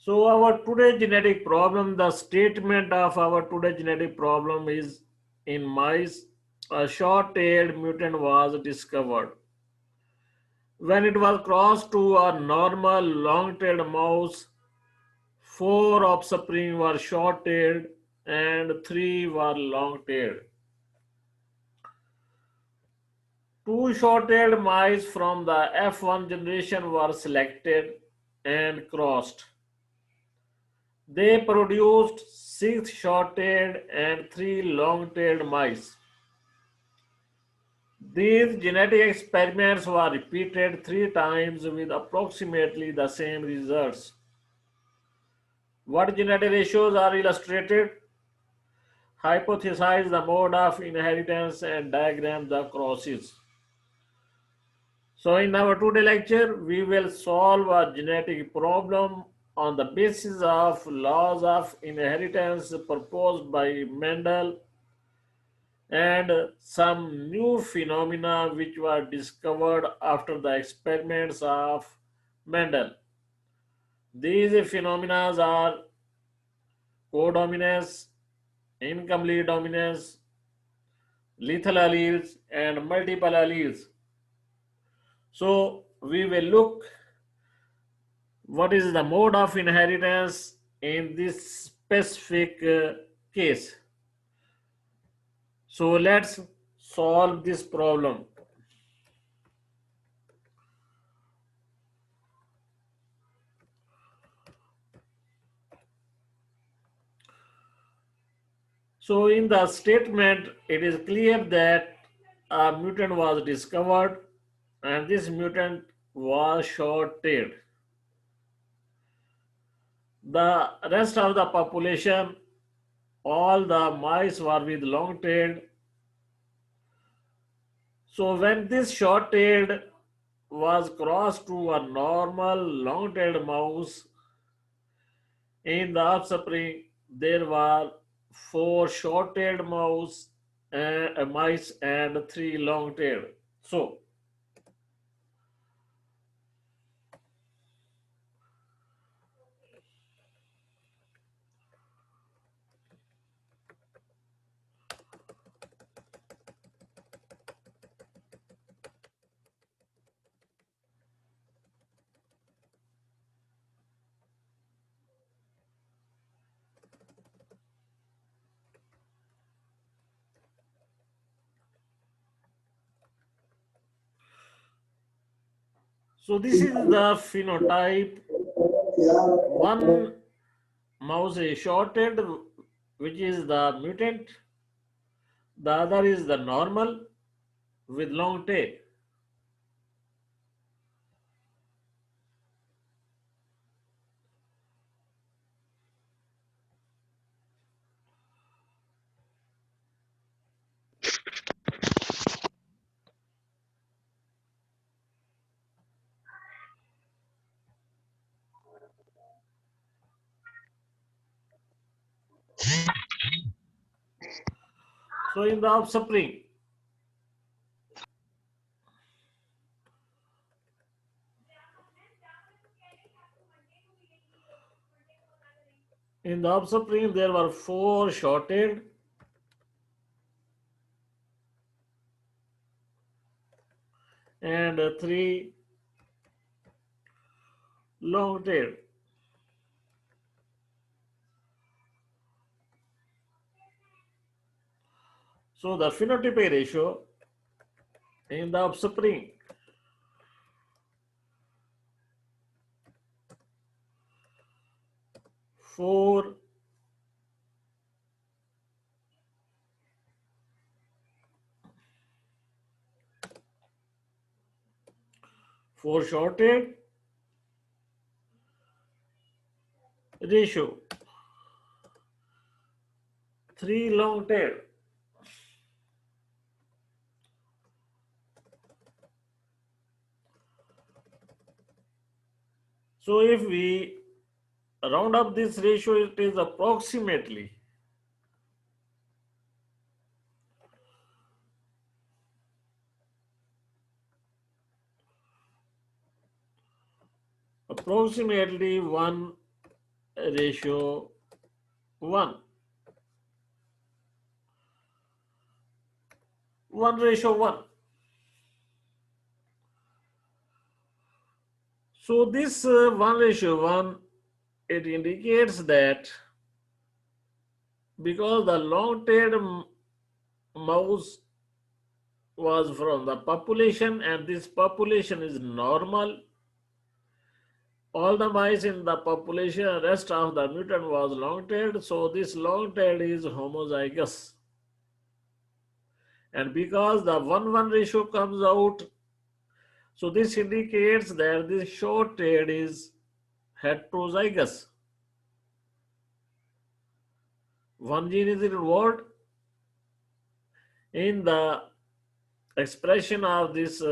So our today genetic problem, the statement of our today genetic problem is in mice, a short-tailed mutant was discovered. When it was crossed to a normal long-tailed mouse, four offspring were short-tailed and three were long-tailed. Two short-tailed mice from the F1 generation were selected and crossed. They produced six short-tailed and three long-tailed mice. These genetic experiments were repeated three times with approximately the same results. What genetic ratios are illustrated? Hypothesize the mode of inheritance and diagram the crosses. So in our today lecture, we will solve a genetic problem on the basis of laws of inheritance proposed by Mendel and some new phenomena which were discovered after the experiments of Mendel. These phenomena are codominance, incomplete dominance, lethal alleles, and multiple alleles. So we will look what is the mode of inheritance in this specific case. So let's solve this problem. So in the statement, it is clear that a mutant was discovered and this mutant was short-tailed. The rest of the population, all the mice were with long-tailed. So when this short-tailed was crossed to a normal long-tailed mouse, in the offspring there were four short-tailed mice and three long-tailed. So So this is the phenotype. One mouse is shorted, which is the mutant. The other is the normal with long tail. So in the offspring, there were four shorted and three long tailed. So the phenotypic ratio in the offspring, four shorted ratio, three long tailed. So if we round up this ratio, it is approximately 1 ratio 1. 1:1. So this 1:1, it indicates that because the long-tailed mouse was from the population and this population is normal, all the mice in the population, rest of the mutant was long-tailed, so this long-tailed is homozygous. And because the 1:1 ratio comes out, so this indicates that this short-tailed is heterozygous. One gene is involved in the expression of this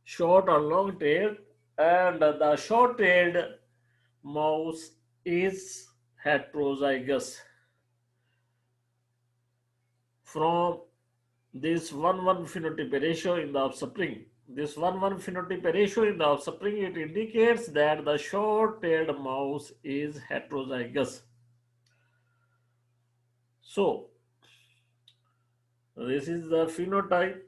short or long tail, and the short tailed mouse is heterozygous from this 1:1 phenotype ratio in the offspring. This 1:1 phenotype ratio in the offspring, it indicates that the short tailed mouse is heterozygous. So this is the phenotype.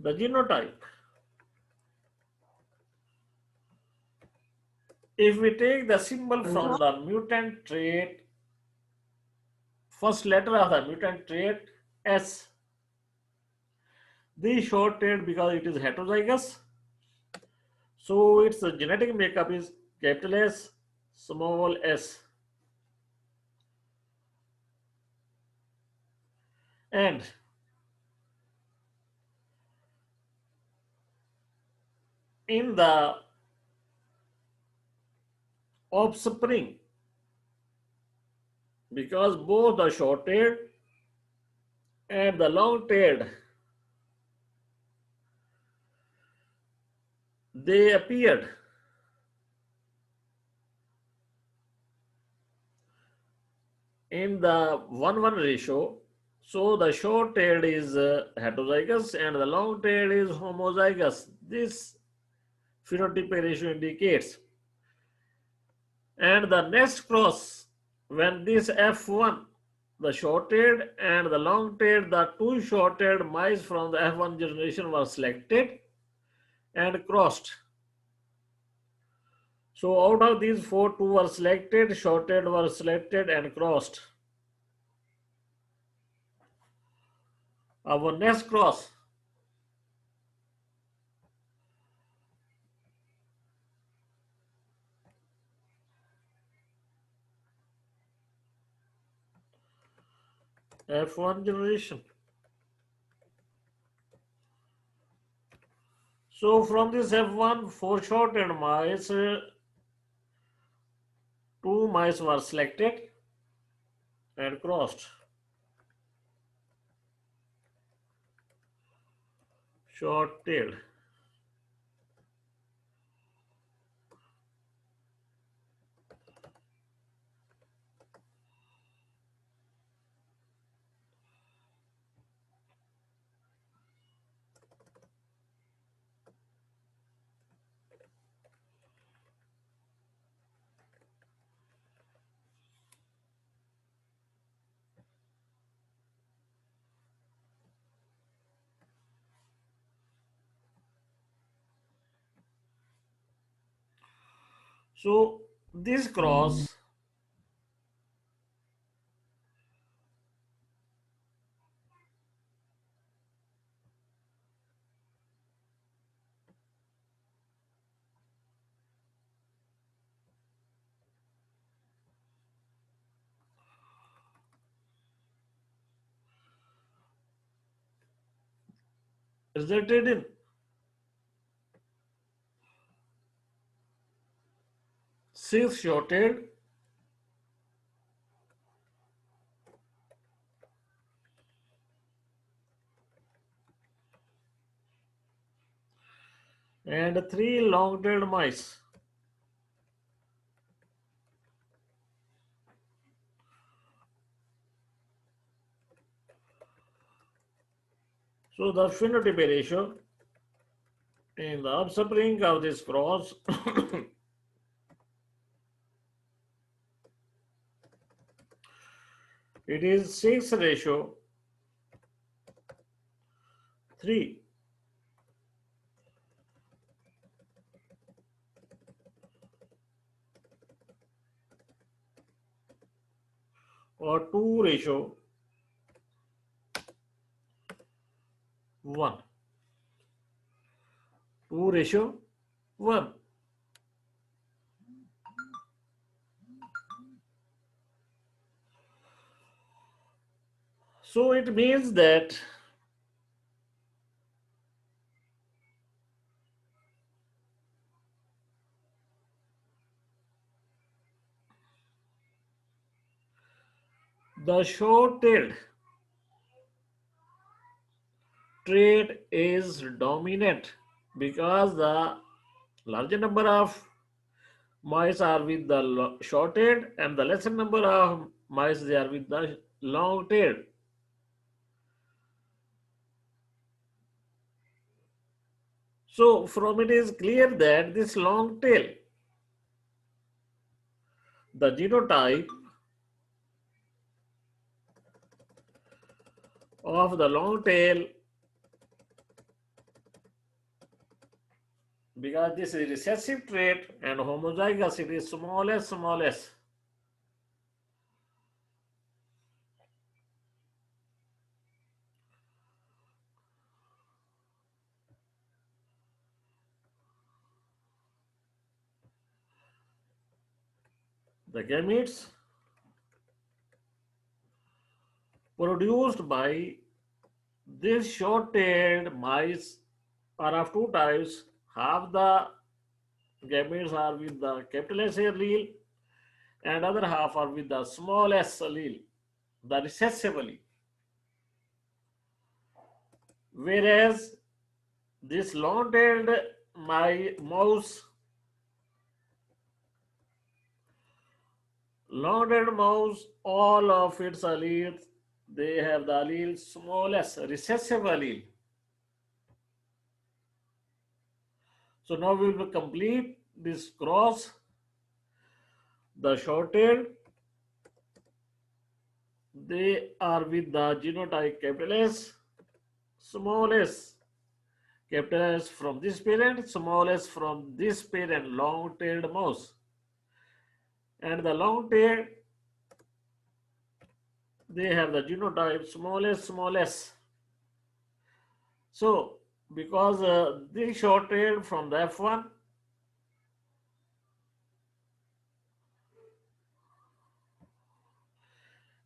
The genotype. If we take the symbol from the mutant trait, first letter of the mutant trait S, this short tailed because it is heterozygous, so its genetic makeup is capital S, small s. And in the offspring, because both the short tailed and the long tailed, they appeared in the 1:1 ratio. So the short tailed is heterozygous and the long tailed is homozygous. This phenotypic ratio indicates. And the next cross, when this F1, the short-tailed and the long-tailed, the two short-tailed mice from the F1 generation were selected and crossed. So out of these four, two were selected, short-tailed were selected and crossed. Our next cross, F1 generation. So from this F1, four short-tailed mice, two mice were selected and crossed. Short-tailed. So this cross resulted in six short-tailed and three long-tailed mice. So the phenotype ratio in the offspring of this cross it is 6:3 or 2:1. 2:1. So it means that the short-tailed trait is dominant because the larger number of mice are with the short-tailed and the lesser number of mice they are with the long-tailed. So from it is clear that this long tail, the genotype of the long tail, because this is recessive trait and homozygous, it is smallest. The gametes produced by these short-tailed mice are of two types. Half the gametes are with the capital S allele and other half are with the small s allele, the recessive allele. Whereas this long-tailed mouse, all of its alleles, they have the allele smallest recessive allele. So now we will complete this cross. The short-tailed, they are with the genotype capital S, small s, capital S from this parent, small s from this parent, long-tailed mouse. And the long-tailed, they have the genotype small s. So because this short-tailed from the F1,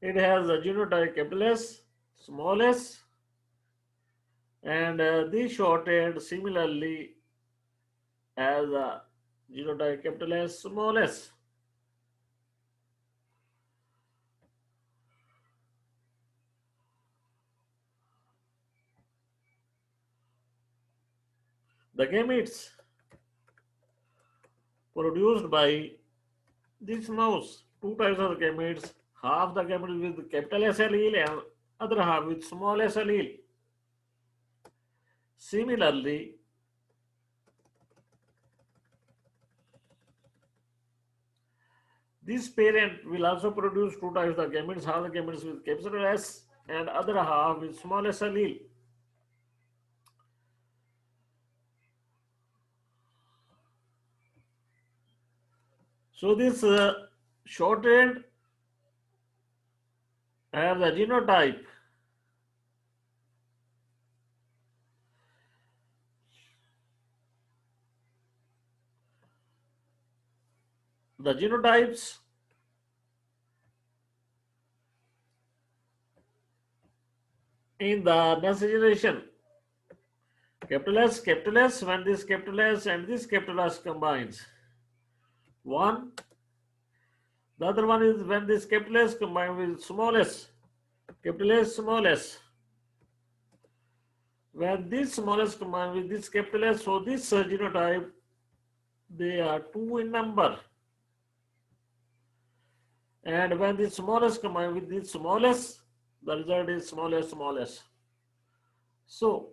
it has the genotype capital S, small s, and this short-tailed similarly has a genotype capital S, small s. The gametes produced by this mouse, two types of gametes, half the gametes with capital S allele and other half with small s allele. Similarly, this parent will also produce two types of gametes, half the gametes with capital S and other half with small s allele. So this short-tailed have the genotype the genotypes in the next generation. Capital S, when this capital S and this capital S combines. One, the other one is when this capital S combined with small s, capital S, small s. When this small s combined with this capital S, so this genotype, they are two in number. And when this small s combined with this small s, the result is small s, small s. So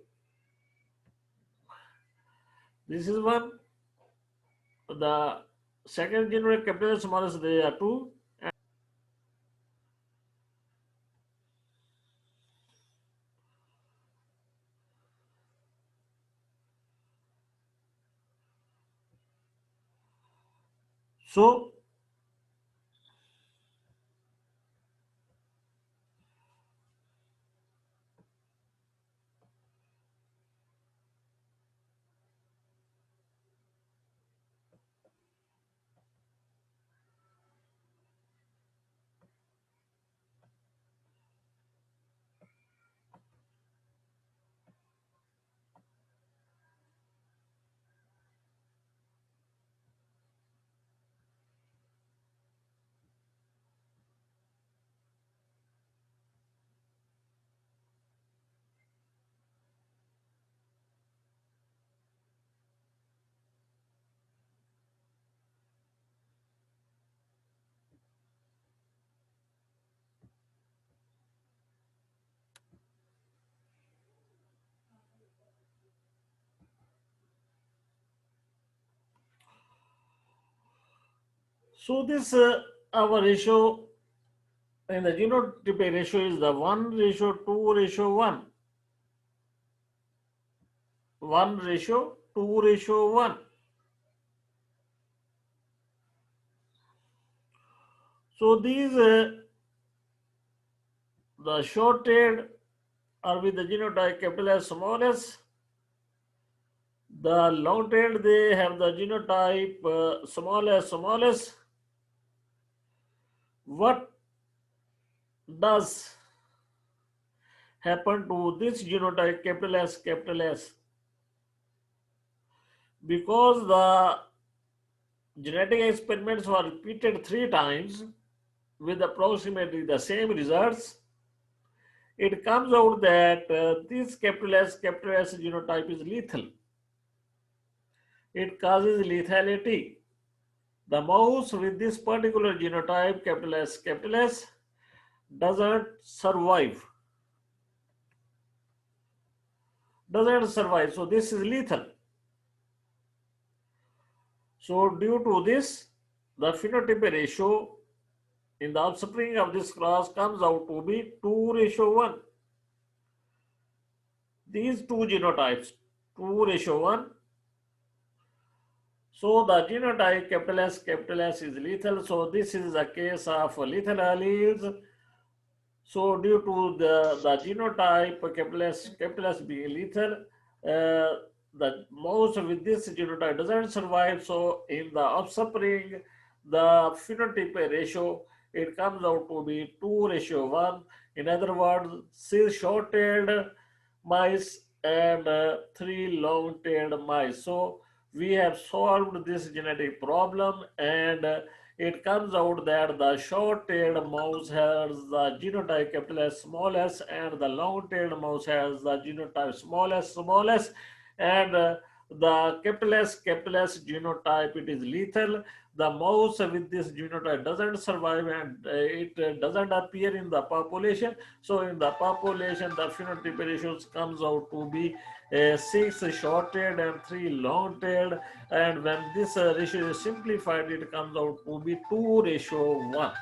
this is one. The second genotype capital S small s, they are two. So this our ratio in the genotype ratio is the 1:2:1. 1:2:1. So these the shorted are with the genotype capital S small s. The long tailed they have the genotype small s. What does happen to this genotype capital S? Because the genetic experiments were repeated 3 times with approximately the same results, it comes out that this capital S genotype is lethal. It causes lethality. The mouse with this particular genotype capital S doesn't survive. So this is lethal. So due to this, the phenotype ratio in the offspring of this class comes out to be 2:1. These two genotypes, 2:1. So the genotype capital S is lethal. So this is a case of lethal alleles. So due to the genotype capital S being lethal, the mouse with this genotype doesn't survive. So in the offspring, the phenotype ratio, it comes out to be 2:1. In other words, 6 short-tailed mice and 3 long-tailed mice. So we have solved this genetic problem, and it comes out that the short-tailed mouse has the genotype capital S small s, and the long-tailed mouse has the genotype small s, and the capital S genotype, it is lethal. The mouse with this genotype doesn't survive, and it doesn't appear in the population. So in the population, the phenotype ratios comes out to be 6 short-tailed and 3 long-tailed, and when this ratio is simplified, it comes out to be 2:1.